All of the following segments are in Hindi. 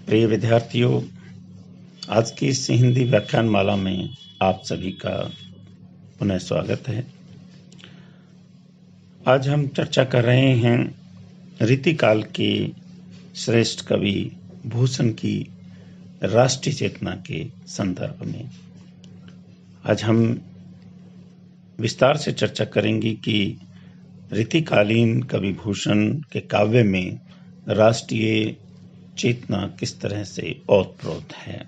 प्रिय विद्यार्थियों, आज की इस हिंदी व्याख्यान माला में आप सभी का पुनः स्वागत है। आज हम चर्चा कर रहे हैं रीतिकाल के श्रेष्ठ कवि भूषण की राष्ट्रीय चेतना के संदर्भ में। आज हम विस्तार से चर्चा करेंगे कि रीतिकालीन कवि भूषण के काव्य में राष्ट्रीय चेतना किस तरह से ओतप्रोत है।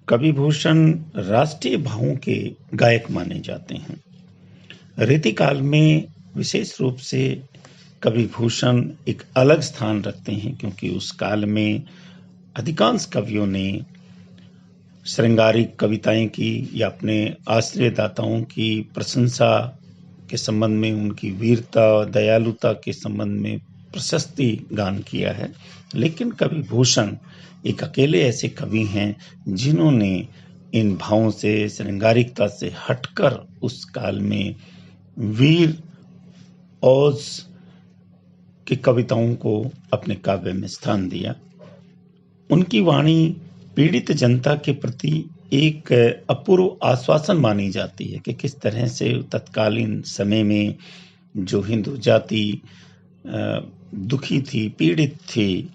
कवि भूषण राष्ट्रीय भावों के गायक माने जाते हैं। रीतिकाल में विशेष रूप से कवि भूषण एक अलग स्थान रखते हैं, क्योंकि उस काल में अधिकांश कवियों ने श्रृंगारिक कविताएं की या अपने आश्रयदाताओं की प्रशंसा के संबंध में, उनकी वीरता दयालुता के संबंध में प्रशस्ति गान किया है। लेकिन कवि भूषण एक अकेले ऐसे कवि हैं जिन्होंने इन भावों से, श्रृंगारिकता से हटकर उस काल में वीर औज की कविताओं को अपने काव्य में स्थान दिया। उनकी वाणी पीड़ित जनता के प्रति एक अपूर्व आश्वासन मानी जाती है कि किस तरह से तत्कालीन समय में जो हिंदू जाति दुखी थी, पीड़ित थी,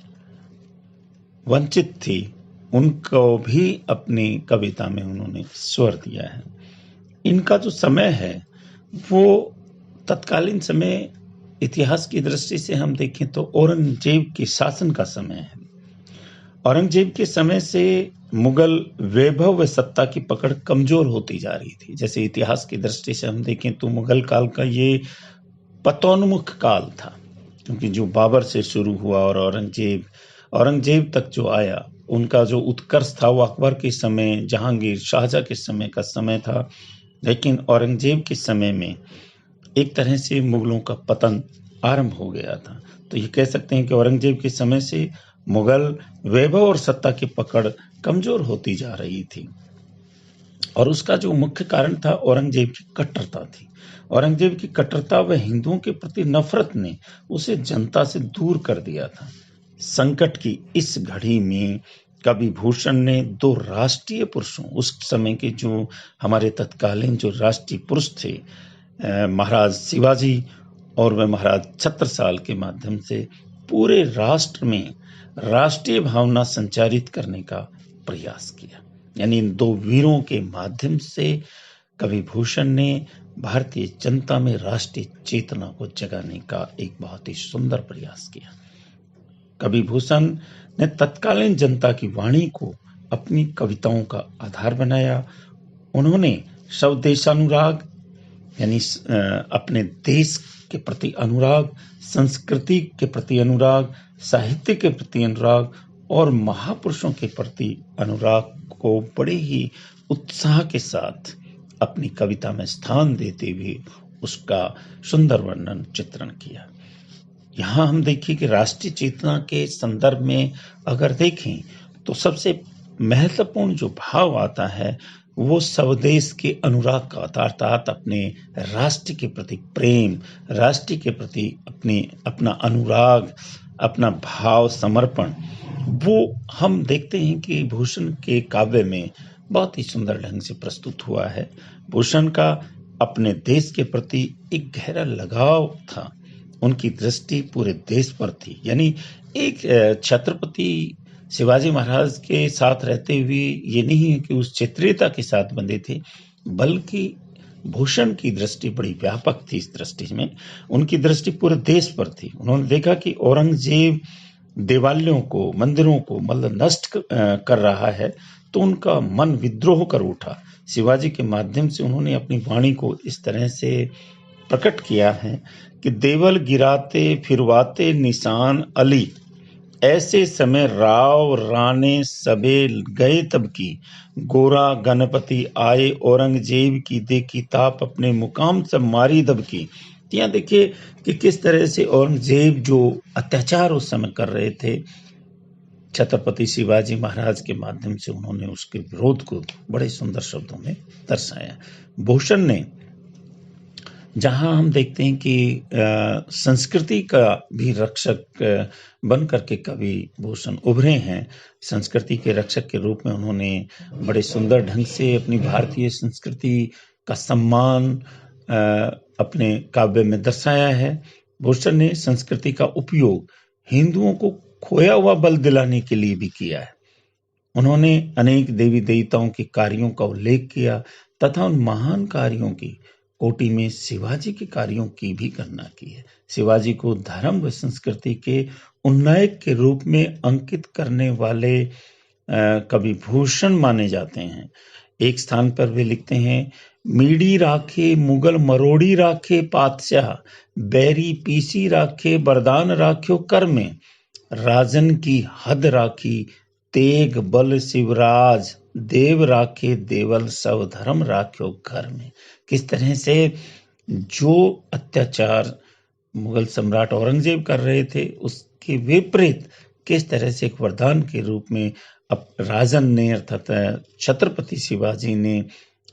वंचित थी, उनको भी अपनी कविता में उन्होंने स्वर दिया है। इनका जो समय है वो तत्कालीन समय इतिहास की दृष्टि से हम देखें तो औरंगजेब के शासन का समय है। औरंगजेब के समय से मुगल वैभव व सत्ता की पकड़ कमजोर होती जा रही थी। जैसे इतिहास की दृष्टि से हम देखें तो मुगल काल का ये पतोन्मुख काल था, क्योंकि जो बाबर से शुरू हुआ और औरंगजेब तक जो आया, उनका जो उत्कर्ष था वो अकबर के समय, जहांगीर, शाहजहां के समय का समय था। लेकिन औरंगजेब के समय में एक तरह से मुगलों का पतन आरंभ हो गया था। तो ये कह सकते हैं कि औरंगजेब के समय से मुगल वैभव और सत्ता की पकड़ कमजोर होती जा रही थी, और उसका जो मुख्य कारण था औरंगजेब की कट्टरता थी। औरंगजेब की कट्टरता व हिंदुओं के प्रति नफरत ने उसे जनता से दूर कर दिया था। संकट की इस घड़ी में कवि भूषण ने दो राष्ट्रीय पुरुषों, उस समय के जो हमारे तत्कालीन जो राष्ट्रीय पुरुष थे, महाराज शिवाजी और वह महाराज छत्रसाल के माध्यम से पूरे राष्ट्र में राष्ट्रीय भावना संचारित करने का प्रयास किया। यानी इन दो वीरों के माध्यम से कवि भूषण ने भारतीय जनता में राष्ट्रीय चेतना को जगाने का एक बहुत ही सुंदर प्रयास किया। कवि भूषण ने तत्कालीन जनता की वाणी को अपनी कविताओं का आधार बनाया। उन्होंने स्वदेशानुराग यानी अपने देश के प्रति अनुराग, संस्कृति के प्रति अनुराग, साहित्य के प्रति अनुराग और महापुरुषों के प्रति अनुराग को बड़े ही उत्साह के साथ अपनी कविता में स्थान देते हुए उसका सुंदर वर्णन, चित्रण किया। यहाँ हम देखिए कि राष्ट्रीय चेतना के संदर्भ में अगर देखें तो सबसे महत्वपूर्ण जो भाव आता है वो स्वदेश के अनुराग का, अर्थात अपने राष्ट्र के प्रति प्रेम, राष्ट्र के प्रति अपना अनुराग, अपना भाव, समर्पण, वो हम देखते हैं कि भूषण के काव्य में बहुत ही सुंदर ढंग से प्रस्तुत हुआ है। भूषण का अपने देश के प्रति एक गहरा लगाव था। उनकी दृष्टि पूरे देश पर थी। यानी एक छत्रपति शिवाजी महाराज के साथ रहते हुए ये नहीं है कि उस क्षेत्रीयता के साथ बंधे थे, बल्कि भूषण की दृष्टि बड़ी व्यापक थी। इस दृष्टि में उनकी दृष्टि पूरे देश पर थी। उन्होंने देखा कि औरंगजेब देवालयों को, मंदिरों को मतलब नष्ट कर रहा है, तो उनका मन विद्रोह कर उठा। शिवाजी के माध्यम से उन्होंने अपनी वाणी को इस तरह से प्रकट किया है कि देवल गिराते फिरवाते निशान अली, ऐसे समय राव राणे सबे गए तब की, गोरा गणपति आए औरंगजेब की देखी ताप, अपने मुकाम से मारी दब की। यहाँ देखिए कि किस तरह से औरंगजेब जो अत्याचार उस समय कर रहे थे, छत्रपति शिवाजी महाराज के माध्यम से उन्होंने उसके विरोध को बड़े सुंदर शब्दों में दर्शाया। भूषण ने जहाँ हम देखते हैं कि संस्कृति का भी रक्षक बन करके कवि भूषण उभरे हैं। संस्कृति के रक्षक के रूप में उन्होंने बड़े सुंदर ढंग से अपनी भारतीय संस्कृति का सम्मान अपने काव्य में दर्शाया है। भूषण ने संस्कृति का उपयोग हिंदुओं को खोया हुआ बल दिलाने के लिए भी किया है। उन्होंने अनेक देवी देवताओं के कार्यों का उल्लेख किया तथा उन महान कार्यों की कोटि में शिवाजी के कार्यों की भी गणना की है। शिवाजी को धर्म व संस्कृति के उन्नायक के रूप में अंकित करने वाले कवि भूषण माने जाते हैं। एक स्थान पर वे लिखते हैं, मीड़ी राखे मुगल मरोड़ी राखे पातशाह, बैरी पीसी राखे बरदान राख्यो कर में, राजन की हद राखी तेग बल शिवराज, देव राखे देवल सब धर्म राख्यो घर में। किस तरह से जो अत्याचार मुगल सम्राट औरंगजेब कर रहे थे उसके विपरीत किस तरह से एक वरदान के रूप में अब राजन ने अर्थात छत्रपति शिवाजी ने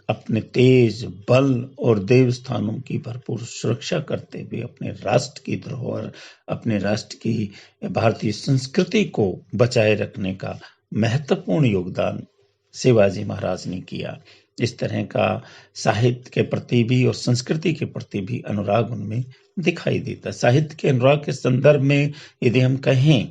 अपने तेज बल और देवस्थानों की भरपूर सुरक्षा करते हुए अपने राष्ट्र की धरोहर, अपने राष्ट्र की भारतीय संस्कृति को बचाए रखने का महत्वपूर्ण योगदान शिवाजी महाराज ने किया। इस तरह का साहित्य के प्रति भी और संस्कृति के प्रति भी अनुराग उनमें दिखाई देता। साहित्य के अनुराग के संदर्भ में यदि हम कहें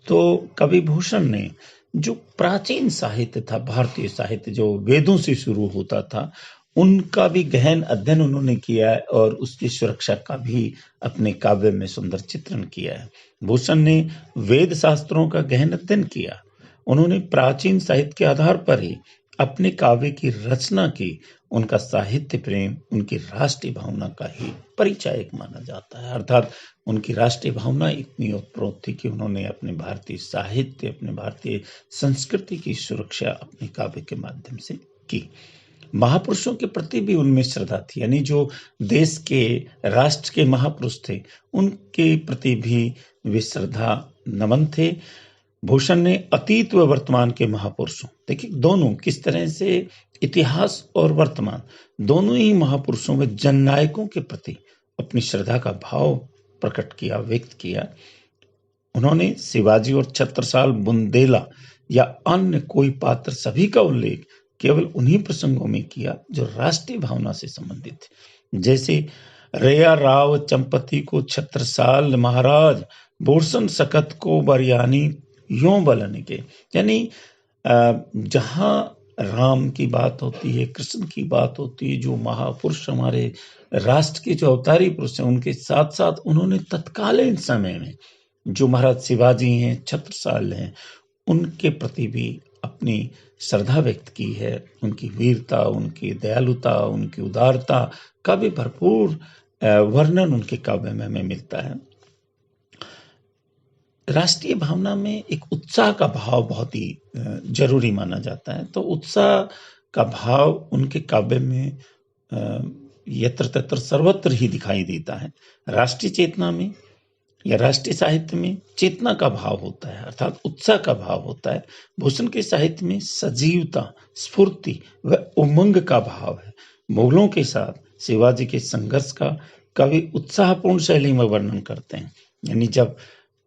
तो कवि भूषण ने जो प्राचीन साहित्य था, भारतीय साहित्य जो वेदों से शुरू होता था, उनका भी गहन अध्ययन उन्होंने किया है और उसकी सुरक्षा का भी अपने काव्य में सुंदर चित्रण किया है। भूषण ने वेद शास्त्रों का गहन अध्ययन किया। उन्होंने प्राचीन साहित्य के आधार पर ही अपने काव्य की रचना की। उनका साहित्य प्रेम उनकी राष्ट्रीय भावना का ही परिचायक माना जाता है। अर्थात उनकी राष्ट्रीय भावना इतनी ओतप्रोत थी कि उन्होंने अपने भारतीय साहित्य, अपने भारतीय संस्कृति की सुरक्षा अपने काव्य के माध्यम से की। महापुरुषों के प्रति भी उनमें श्रद्धा थी, यानी जो देश के राष्ट्र के महापुरुष थे उनके प्रति भी वे श्रद्धा नमन थे। भूषण ने अतीत व वर्तमान के महापुरुषों, देखिए दोनों किस तरह से इतिहास और वर्तमान दोनों ही महापुरुषों व जननायकों के प्रति अपनी श्रद्धा का भाव प्रकट किया, व्यक्त किया। उन्होंने शिवाजी और छत्रसाल बुंदेला या अन्य कोई पात्र सभी का उल्लेख केवल उन्हीं प्रसंगों में किया जो राष्ट्रीय भावना से संबंधित थे। जैसे रेया राव चंपती को छत्रसाल महाराज, भूषण सकत को बरयानी यों बलन के, यानी जहां राम की बात होती है, कृष्ण की बात होती है, जो महापुरुष हमारे राष्ट्र के जो अवतारी पुरुष हैं, उनके साथ साथ उन्होंने तत्कालीन समय में जो महाराज शिवाजी हैं, छत्रसाल हैं, उनके प्रति भी अपनी श्रद्धा व्यक्त की है। उनकी वीरता, उनकी दयालुता, उनकी उदारता का भी भरपूर वर्णन उनके काव्य में हमें मिलता है। राष्ट्रीय भावना में एक उत्साह का भाव बहुत ही जरूरी माना जाता है। तो उत्साह का भाव उनके काव्य में यत्र तत्र सर्वत्र ही दिखाई देता है। राष्ट्रीय चेतना में या राष्ट्रीय साहित्य में चेतना का भाव होता है, अर्थात उत्साह का भाव होता है। भूषण के साहित्य में सजीवता, स्फूर्ति व उमंग का भाव है। मुगलों के साथ शिवाजी के संघर्ष का कवि उत्साहपूर्ण शैली में वर्णन करते हैं, यानी जब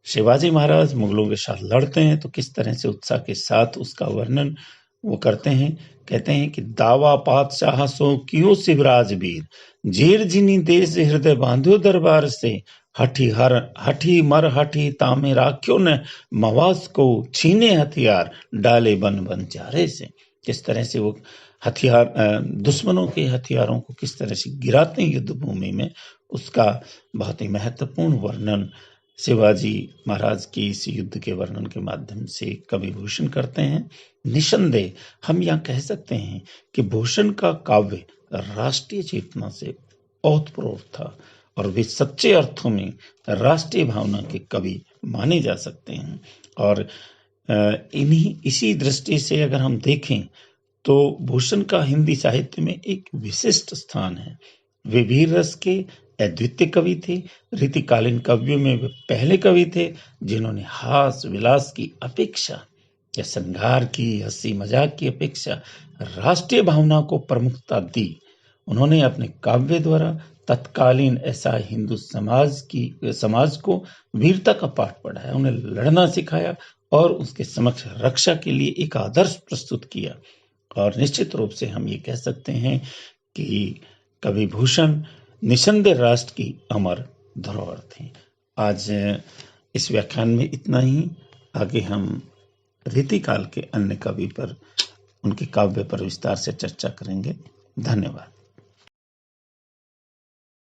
शिवाजी महाराज मुगलों के साथ लड़ते हैं तो किस तरह से उत्साह के साथ उसका वर्णन वो करते हैं। कहते हैं कि दावा पातशाह सो कियो शिवराज वीर, जेर जिनी देश हृदय बांधो दरबार से, हठी मर हठी तामे राख्यो न, मवास को छीने हथियार डाले बन बन चारे से। किस तरह से वो हथियार, दुश्मनों के हथियारों को किस तरह से गिराते हैं युद्ध भूमि में, उसका बहुत ही महत्वपूर्ण वर्णन शिवाजी महाराज की इस युद्ध के वर्णन के माध्यम से कवि भूषण करते हैं। निसंदेह हम यह कह सकते हैं कि भूषण का काव्य राष्ट्रीय चेतना से ओतप्रोत था और वे सच्चे अर्थों में राष्ट्रीय भावना के कवि माने जा सकते हैं। और इसी दृष्टि से अगर हम देखें तो भूषण का हिंदी साहित्य में एक विशिष्ट स्थान है। वे वीर रस के अद्वितीय कवि थे। रीतिकालीन कवियों में वे पहले कवि थे जिन्होंने हास विलास की अपेक्षा या श्रृंगार की, हंसी मजाक की अपेक्षा राष्ट्रीय भावना को प्रमुखता दी। उन्होंने अपने काव्य द्वारा तत्कालीन ऐसा हिंदू समाज को वीरता का पाठ पढ़ाया, उन्हें लड़ना सिखाया और उसके समक्ष रक्षा के लिए एक आदर्श प्रस्तुत किया। और निश्चित रूप से हम ये कह सकते हैं कि कवि भूषण निसंदेह राष्ट्र की अमर धरोहर थे। आज इस व्याख्यान में इतना ही। आगे हम रीतिकाल के अन्य कवि पर, उनके काव्य पर विस्तार से चर्चा करेंगे। धन्यवाद।